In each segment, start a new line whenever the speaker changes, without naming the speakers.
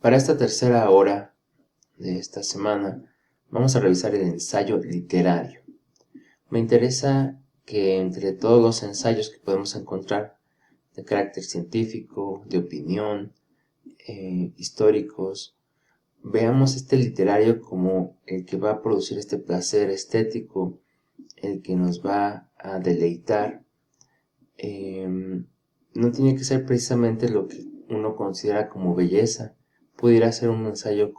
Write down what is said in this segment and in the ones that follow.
Para esta tercera hora de esta semana vamos a revisar el ensayo literario. Me interesa que entre todos los ensayos que podemos encontrar de carácter científico, de opinión, históricos, veamos este literario como el que va a producir este placer estético, el que nos va a deleitar. No tiene que ser precisamente lo que uno considera como belleza. Pudiera ser un ensayo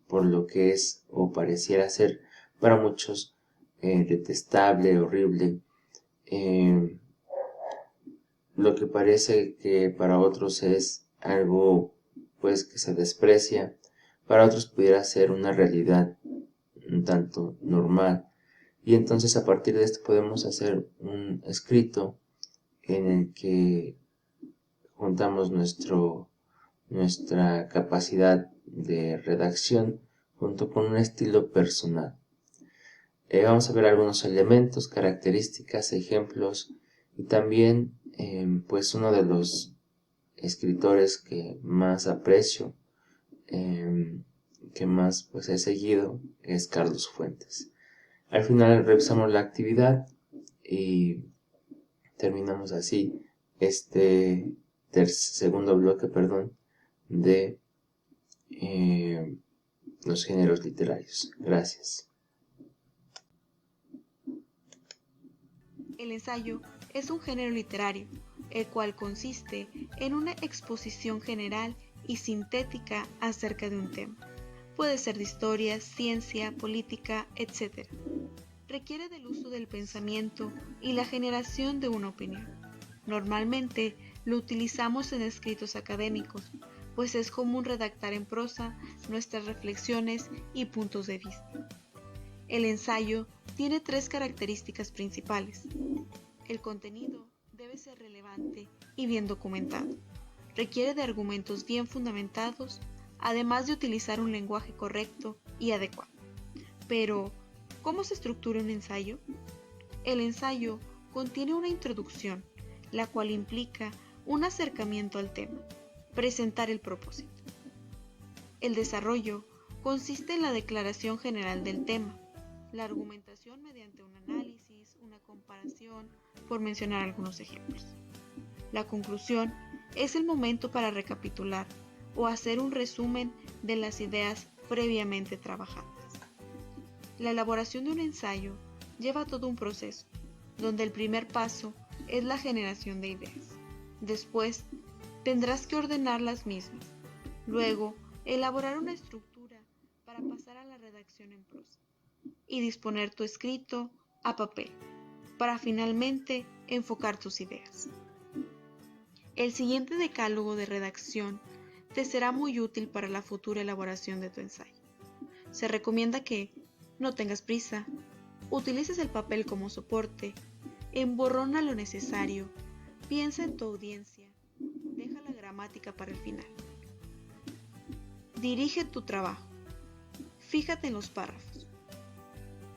por lo que es o pareciera ser para muchos detestable, horrible. Lo que parece que para otros es algo pues que se desprecia, para otros pudiera ser una realidad un tanto normal. Y entonces a partir de esto podemos hacer un escrito en el que juntamos nuestra capacidad de redacción junto con un estilo personal. Vamos a ver algunos elementos, características, ejemplos y también pues uno de los escritores que más aprecio, que más pues he seguido, es Carlos Fuentes. Al final revisamos la actividad y terminamos así este segundo bloque, de los géneros literarios. Gracias.
El ensayo es un género literario, el cual consiste en una exposición general y sintética acerca de un tema. Puede ser de historia, ciencia, política, etc. Requiere del uso del pensamiento y la generación de una opinión. Normalmente lo utilizamos en escritos académicos, pues es común redactar en prosa nuestras reflexiones y puntos de vista. El ensayo tiene tres características principales. El contenido debe ser relevante y bien documentado. Requiere de argumentos bien fundamentados, además de utilizar un lenguaje correcto y adecuado. Pero, ¿cómo se estructura un ensayo? El ensayo contiene una introducción, la cual implica un acercamiento al tema, presentar el propósito. El desarrollo consiste en la declaración general del tema, la argumentación mediante un análisis, una comparación, por mencionar algunos ejemplos. La conclusión es el momento para recapitular o hacer un resumen de las ideas previamente trabajadas. La elaboración de un ensayo lleva todo un proceso, donde el primer paso es la generación de ideas. Después, tendrás que ordenar las mismas. Luego, elaborar una estructura para pasar a la redacción en prosa y disponer tu escrito a papel, para finalmente enfocar tus ideas. El siguiente decálogo de redacción te será muy útil para la futura elaboración de tu ensayo. Se recomienda que no tengas prisa, utilices el papel como soporte, emborrona lo necesario, piensa en tu audiencia, deja la gramática para el final. Dirige tu trabajo, fíjate en los párrafos,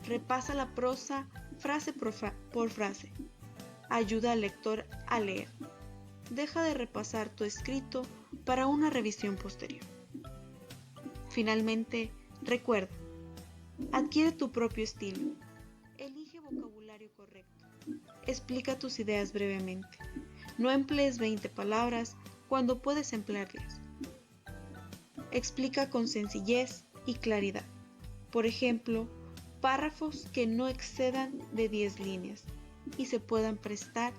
repasa la prosa frase por frase, ayuda al lector a leer, deja de repasar tu escrito para una revisión posterior. Finalmente, recuerda, adquiere tu propio estilo, elige vocabulario correcto, explica tus ideas brevemente, no emplees 20 palabras cuando puedes emplearlas. Explica con sencillez y claridad, por ejemplo, párrafos que no excedan de 10 líneas y se puedan prestar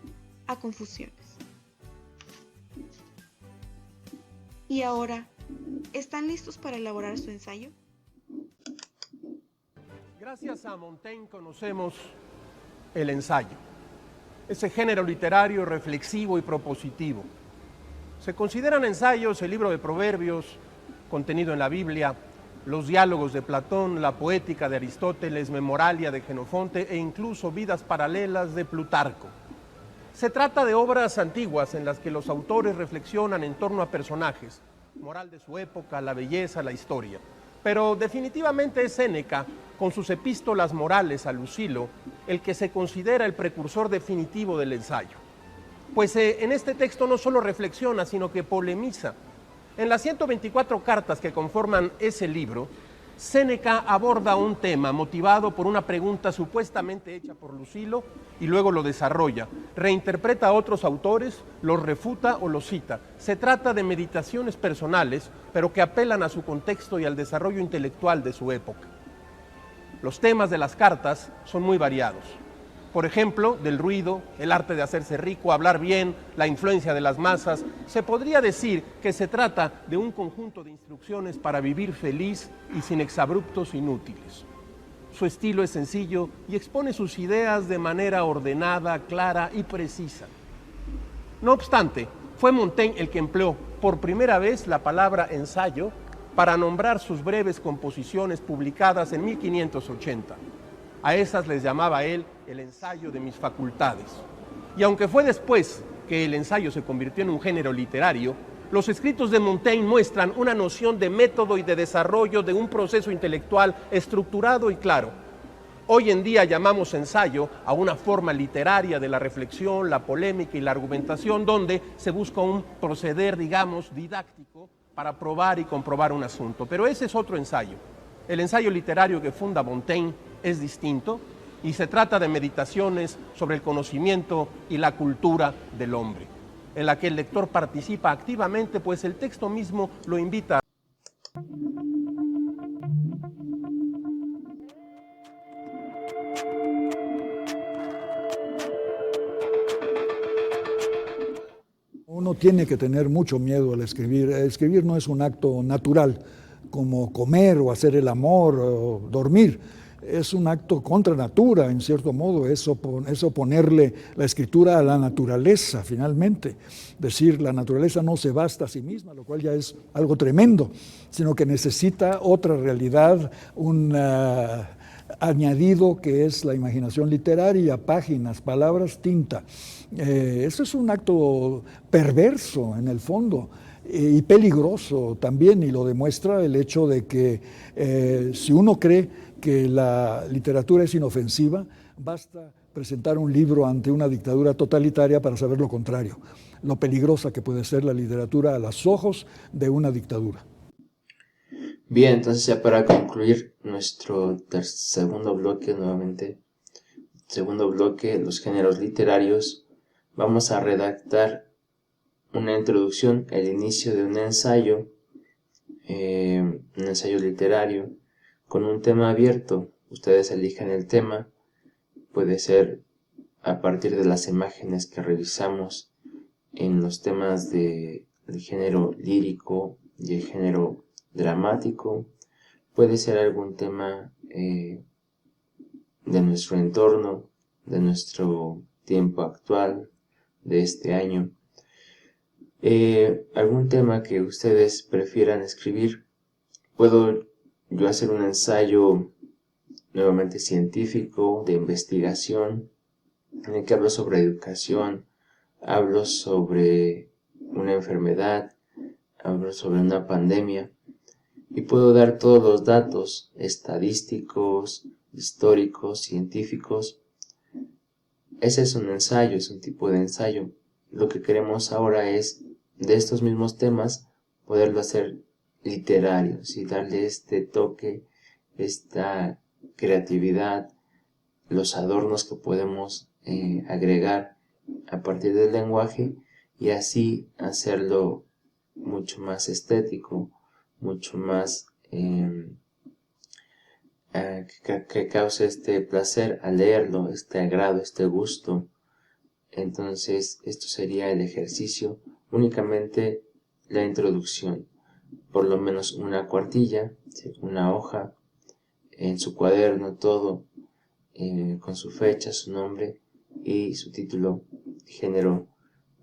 a confusiones. Y ahora, ¿están listos para elaborar su ensayo?
Gracias a Montaigne conocemos el ensayo, ese género literario reflexivo y propositivo. Se consideran ensayos el libro de Proverbios, contenido en la Biblia, los diálogos de Platón, la poética de Aristóteles, Memoralia de Jenofonte e incluso Vidas paralelas de Plutarco. Se trata de obras antiguas en las que los autores reflexionan en torno a personajes, moral de su época, la belleza, la historia. Pero definitivamente es Séneca, con sus epístolas morales a Lucilo, el que se considera el precursor definitivo del ensayo. Pues en este texto no solo reflexiona, sino que polemiza En las 124 cartas que conforman ese libro, Séneca aborda un tema motivado por una pregunta supuestamente hecha por Lucilo y luego lo desarrolla. Reinterpreta a otros autores, los refuta o los cita. Se trata de meditaciones personales, pero que apelan a su contexto y al desarrollo intelectual de su época. Los temas de las cartas son muy variados. Por ejemplo, del ruido, el arte de hacerse rico, hablar bien, la influencia de las masas. Se podría decir que se trata de un conjunto de instrucciones para vivir feliz y sin exabruptos inútiles. Su estilo es sencillo y expone sus ideas de manera ordenada, clara y precisa. No obstante, fue Montaigne el que empleó por primera vez la palabra ensayo para nombrar sus breves composiciones publicadas en 1580. A esas les llamaba él el ensayo de mis facultades. Y aunque fue después que el ensayo se convirtió en un género literario, los escritos de Montaigne muestran una noción de método y de desarrollo de un proceso intelectual estructurado y claro. Hoy en día llamamos ensayo a una forma literaria de la reflexión, la polémica y la argumentación, donde se busca un proceder, digamos, didáctico para probar y comprobar un asunto. Pero ese es otro ensayo. El ensayo literario que funda Montaigne es distinto y se trata de meditaciones sobre el conocimiento y la cultura del hombre, en la que el lector participa activamente, pues el texto mismo lo invita.
Uno tiene que tener mucho miedo al escribir. Escribir no es un acto natural, como comer o hacer el amor o dormir. Es un acto contra natura, en cierto modo, es oponerle la escritura a la naturaleza, finalmente. Decir, la naturaleza no se basta a sí misma, lo cual ya es algo tremendo, sino que necesita otra realidad, un añadido que es la imaginación literaria, páginas, palabras, tinta. Eso es un acto perverso, en el fondo, y peligroso también, y lo demuestra el hecho de que si uno cree que la literatura es inofensiva, basta presentar un libro ante una dictadura totalitaria para saber lo contrario, lo peligrosa que puede ser la literatura a los ojos de una dictadura.
Bien, entonces ya para concluir nuestro segundo bloque nuevamente, los géneros literarios, vamos a redactar una introducción, el inicio de un ensayo literario, con un tema abierto. Ustedes elijan el tema, puede ser a partir de las imágenes que revisamos en los temas del género lírico y el género dramático, puede ser algún tema de nuestro entorno, de nuestro tiempo actual, de este año, algún tema que ustedes prefieran escribir. Puedo yo hacer un ensayo nuevamente científico, de investigación, en el que hablo sobre educación, hablo sobre una enfermedad, hablo sobre una pandemia, y puedo dar todos los datos estadísticos, históricos, científicos. Ese es un ensayo, es un tipo de ensayo. Lo que queremos ahora es, de estos mismos temas, poderlo hacer literario, ¿sí? Darle este toque, esta creatividad, los adornos que podemos agregar a partir del lenguaje, y así hacerlo mucho más estético, mucho más que cause este placer al leerlo, este agrado, este gusto. Entonces esto sería el ejercicio, únicamente la introducción, por lo menos una cuartilla, una hoja, en su cuaderno todo, con su fecha, su nombre y su título. Género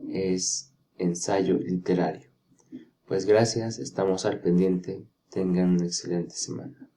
es ensayo literario. Pues gracias, estamos al pendiente, tengan una excelente semana.